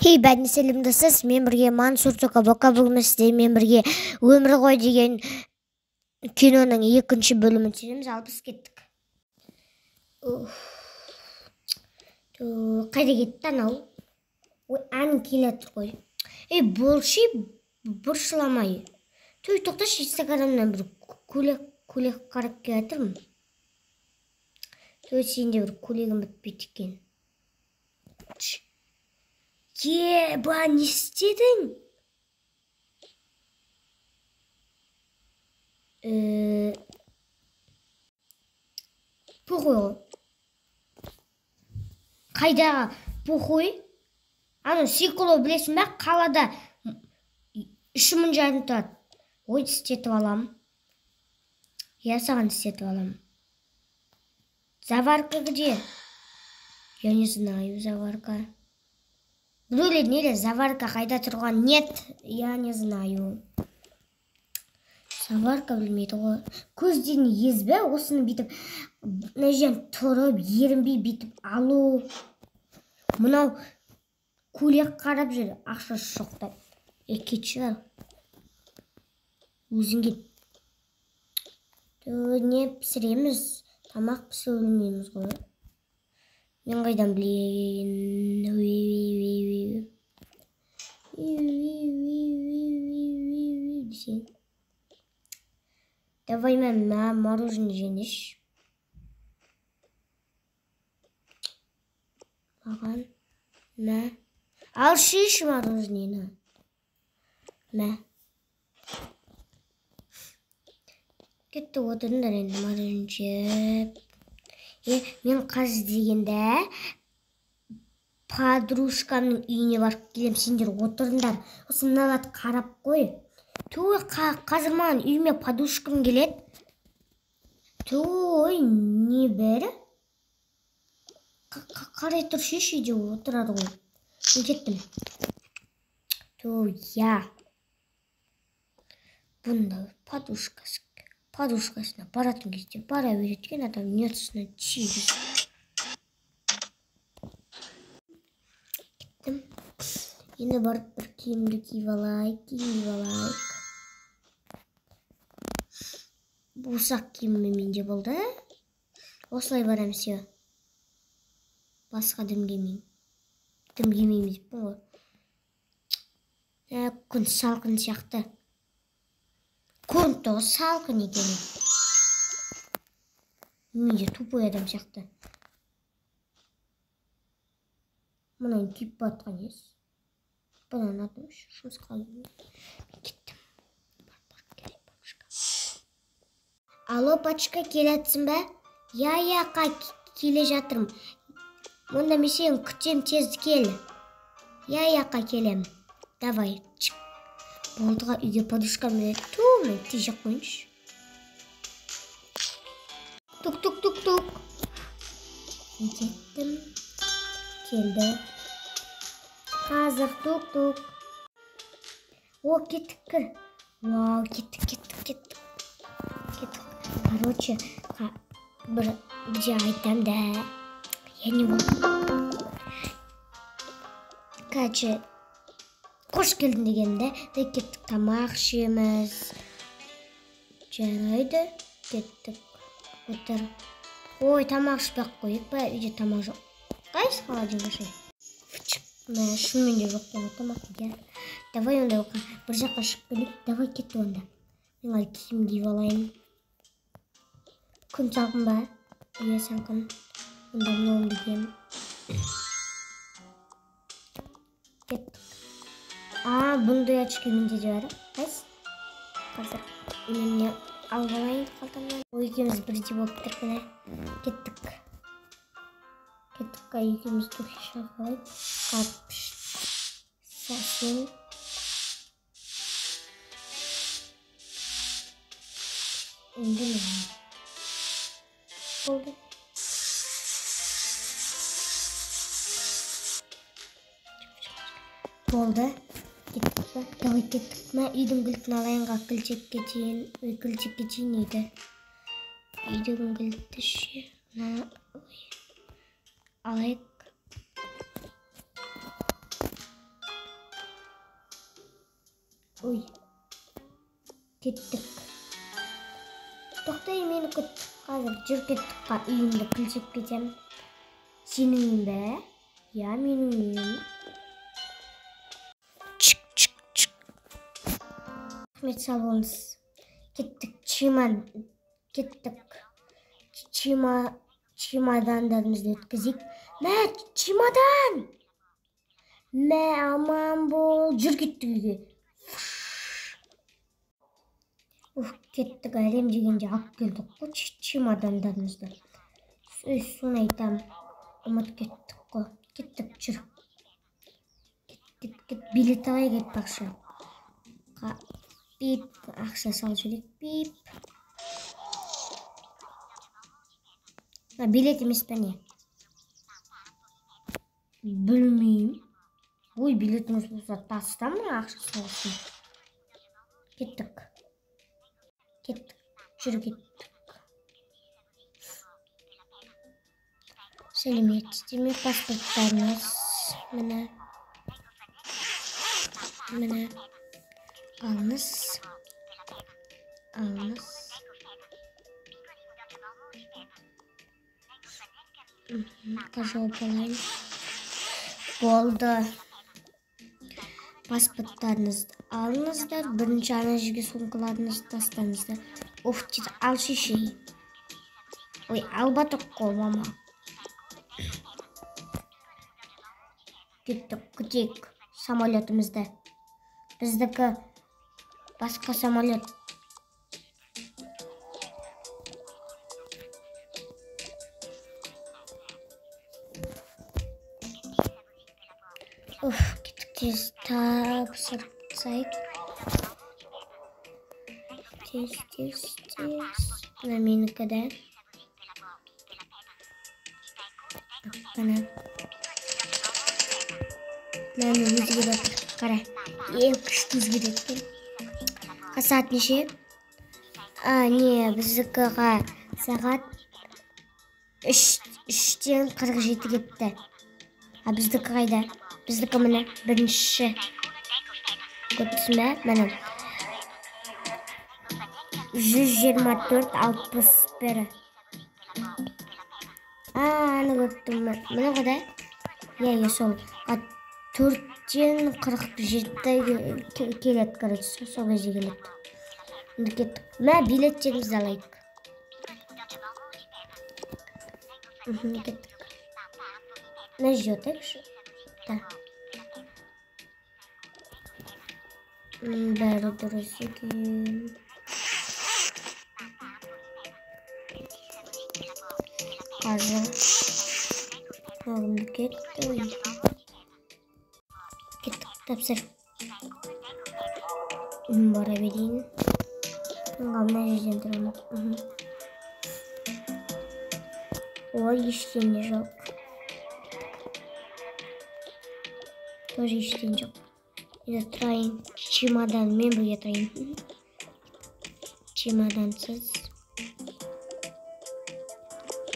Хей, бәріне сәлемдесіз, мен бірге Мансур Тоқабоқа, бүгін сіздермен бірге Өмір ғой деген киноның екінші бөлімін түсіреміз. Ал біз кеттік. Қайда кетті анау? Ой, ән келетір ғой. Болшы бұршыламай. Тоқташы, Инстаграмнан бір көйлек қарап келатырмын. Сенде бір көйлегім бітпейді екен. Ба, не істедің? Похуй ғой. Қайдағы похуй? Аны сиколо білесің бе? Қалада 3000 жарым тұрады. Ой, істетіп алам. Я саған істетіп алам. Заварка где? Я не знаю, заварка. Біреулер неде заварка қайда тұрған? Нет, я не знаю. Заварка білмейді ғой. Көзден езбе, осыны бейтіп, нәжен тұрып, ерінбей бейтіп алу. Мұнау көйлек қарап жүр, ақша шоқтап. Кетші. Өзің кет. Не пісіреміз? Тамақ пісі өлмейміз ғой. Мен қайдан білейін. Давай мен мороженое жеңеш. Маған. Ал шеш мороженені. Кетті отырындар енді мороженое жеп. Мен қазір дегенде подружкамның үйіне барып келем, сендер отырыңдар. Осы мыналарды қарап қой. Қазір маған үйіме подружкам келеді. Не бәрі? Қарай тұр, шеш үйде отырады ғой. Мен кеттім. Бұнда подружкасына баратын кезде бара береткен адам нетсіне тегіз. Кеттім. Енді барып бір киімді киіп алайық. Бұсақ киімі менде болды. Осылай барам сеу. Басқа дым кемеймін. Дым кемейміз бұл. Күн салқын сияқты. Көрінді салқын екені. Менде тупой адам сияқты. Мұнан күйіп батқан ес. Бұнан атым жұмыс қалдым. Кеттім. Алло, пачка, келетсің бе? Я-яқа келе жатырмын. Мұнда мен сен күтем, тез кел. Я-яқа келем. Давай, чық. Болдыға үйге подружкам береді. Мен тежек қойыншы. Тук. Кеттім. Келді. Қазір тук. О, кеттік кір. Вау, кеттік. Короче, бір айтам да. Я не могу. Короче, қош келдің дегенде, кеттік тамақ ішеміз. Жарайды, кеттік. Отыр. Ой, тамақ ішпек қойып па, үйде тамақ жоқ. Қайсы холодильник ашай? Шынымен де жоқ қой, тамақ. Давай онда бір жаққа шығып келейік. Давай кетті онда. Мен киім киіп алайын. Күн салқын ба? Иә, салқын. Онда мұнауымды кием. Кеттік. Бұндай очки менде де бар. Қайсы? Қазір менне алып алайын қалтамнан. Екеуміз бірдей болып тұрмыз. Кеттік. Екеуміз тухи шығып алайық. Қапш. Сәсен. Енді мен. Болды. Кеттік па? Давай кеттік. Мен үйдің кілтін алайынға кілчек кетейін еді. Үйдің кілті ше. Алайық. Ой. Кеттік. Тоқтай, мені күт. Қазір жүр кеттік үйімді күлсеп кетем. Сенің үйің бе? Я, менің үйім. Чик. Рахмет, сау болыңыз. Кеттік. Чемодандарымызды өткізейік. Мә, чемодан! Мә, аман бол. Жүр кеттік үйге. Кеттік, әлем дегенде алып келдік қой чемодандарымызды. Соны айтам. Ұмыт кеттік қой. Кеттік, жүр. Кет. Билет алайық айтпақшы. Пип, ақша сал жүрек. Пип. Билет емес пе не? Білмеймін. Ой, билетіңіз болса тастам мына ақша салсын. Кеттік. Жүр кеттік. Сәлеметсіздер, паспорттарыңыз. Міне. Алыңыз. Қажау болайын. Болды. Паспорттарыңызды алыңыздар. Бірінші ана жерге сумкаларыңызды тастаңыздар. Оф, ал шешей. Ой, албатық қой, мама. Кеттік, күтейік самолетімізді. Біздікі басқа самолет. Кеттік тез тапсырсайық. Тез. Мына менікі де. Мына өзгерді. Қара. Күшті өзгерді. Сағат неше? Не, біздікі сағат 3-тен 47 кетті. Біздікі қайда? Біздікі міне бірінші. Көттісі ме? Міне. 124-61. Аны көттім. Міне қада? Я сол. 4-тен 47 келет, короче, сол кезде келет. Кеттік. Мә, билеттерімізді алайық. Кеттік. Мә, жет, әкші. Бәрі дұрыс екен. Қазір. Қағымды кетті. Тапсыр. Бара берейін. Мына жерден тұрамын. Ой, ештеңе жоқ. Тоже ештеңе жоқ. Енді тұрайын. Чемоданмен бірге тұрайын. Чемодансыз.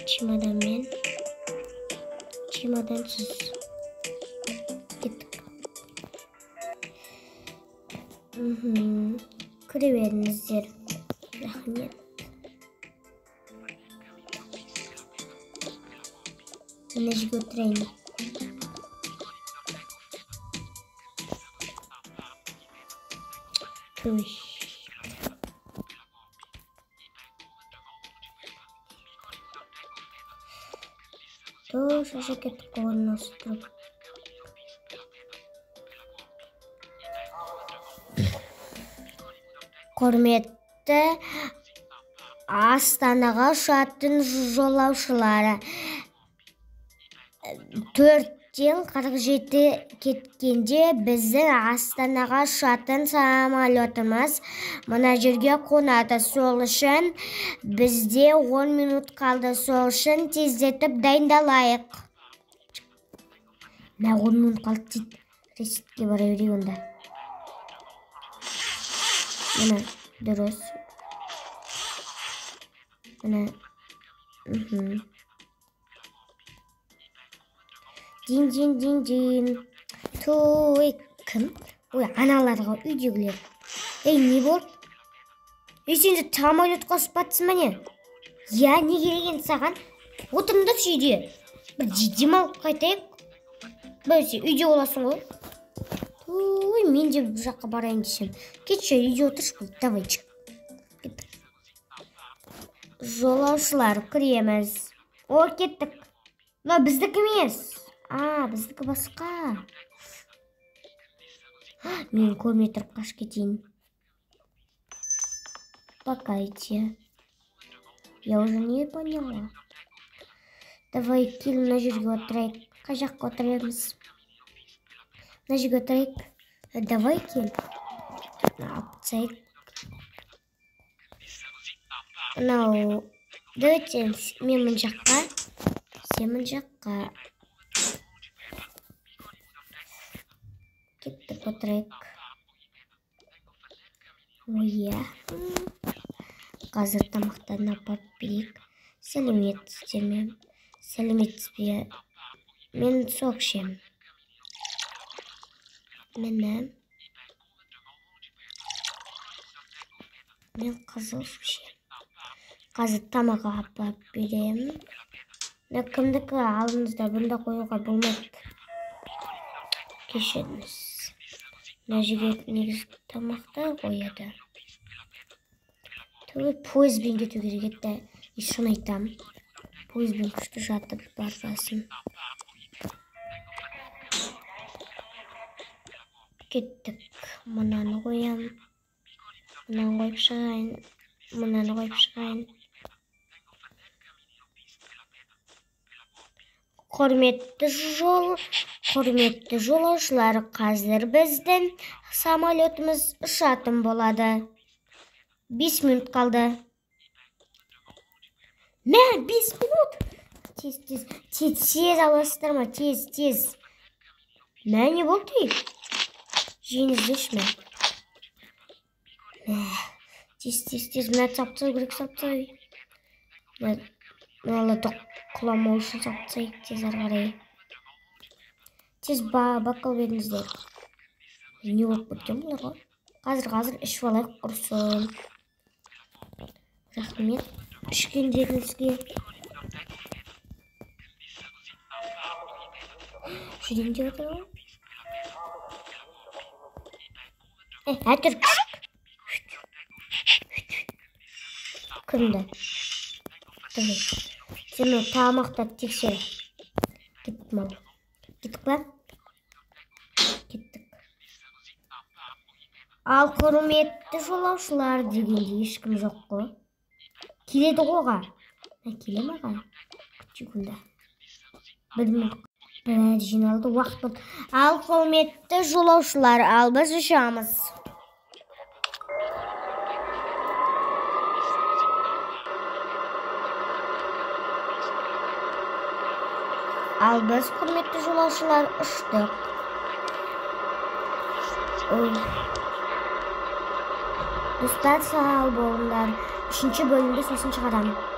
Чемоданмен. Чемодансыз. Кіре беріңіздер. Рахмет. Мына жерге отырайын. Шаша кеттік қоғырын осы тұрып. Құрметті Астанаға ұшатын жолаушылары, 4-тен 47 кеткенде біздің Астанаға ұшатын самолетіміз мына жерге қонады. Сол үшін бізде 10 минут қалды. Сол үшін тездетіп дайындалайық. Мә, 10 минут қалды дейді. Ресетке бара берейік онда. Мына дұрыс. Мына. Дин. Той, кім? Ой, аналарға үйдегілер. Ne болды? Сен де самолетқа ұшып батсың ба не? Я, не керек енді саған? Отырыңдаршы үйде. Бір демалып қайтайық. Бәсе, үйде боласың ғой. Ой, мен де бұл жаққа барайын десем. Кетші, үйде отыршы, давай чық. Жолаушылар, кіреміз. О, кеттік. Но біздікі емес. Біздікі басқа. Мен көрмей тұрып қаш кетейін. Покайте. Я уже не поняла. Давай кел мына жерге отырайық. Қай жаққа отырамыз? Мына жерге отырайық. Давай кел. Алып тастайық. Мынау. Давайте мен мына жаққа. Сен мына жаққа. Кеттік отырайық. Ой, қазір тамақтарын апарып берейік. Сәлеметсіздер ме? Сәлеметсіз бе? Мен соқ ішемін. Мен қызыл ішемін. Қазір тамақ апарып беремін. Кімдікі алыңыздар, бұнда қоюға болмайды. Кешіріңіз. Мына жерге негізгі тамақтар қояды. Пойызбен кету керек еді. Шын айтам. Пойызбен күшті жатып барасың. Кеттік. Мынаны қоям. Мынаны қойып шығайын. Мынаны қойып шығайын. Құрметті жолаушылар, қазір біздің самолетіміз ұшатын болады. 5 минут қалды. Мә, 5 минут. Тез аласыздар ма? Тез. Мә, не болды? Жеңіздеш ме? Тез. Мә, саптау керек, саптау. Мәлі құламау үшін саптайық, тез арғарай. Тез бақыл беріңіздер. Не болып кеткен бұларға? Қазір ішіп алайық, құрсын. Рахмет ішкендеріңізге. Жүрейін деп отыр ғой. Әтір күшік. Кімді? Сені тамақтап тексер. Кеттік мал. Кеттік па? Кеттік. Ал құрметті жолаушылар дегенде ешкім жоқ қой. Келеді қоға. Келе маға? Күтігімді. Бір жиналды уақыт болды. Ал құрметті жолаушылар, ал біз ұшамыз. Ал біз құрметті жолаушылар ұштық. Достар, сау болыңдар. 3-ші бөлімде сосын шығарамын.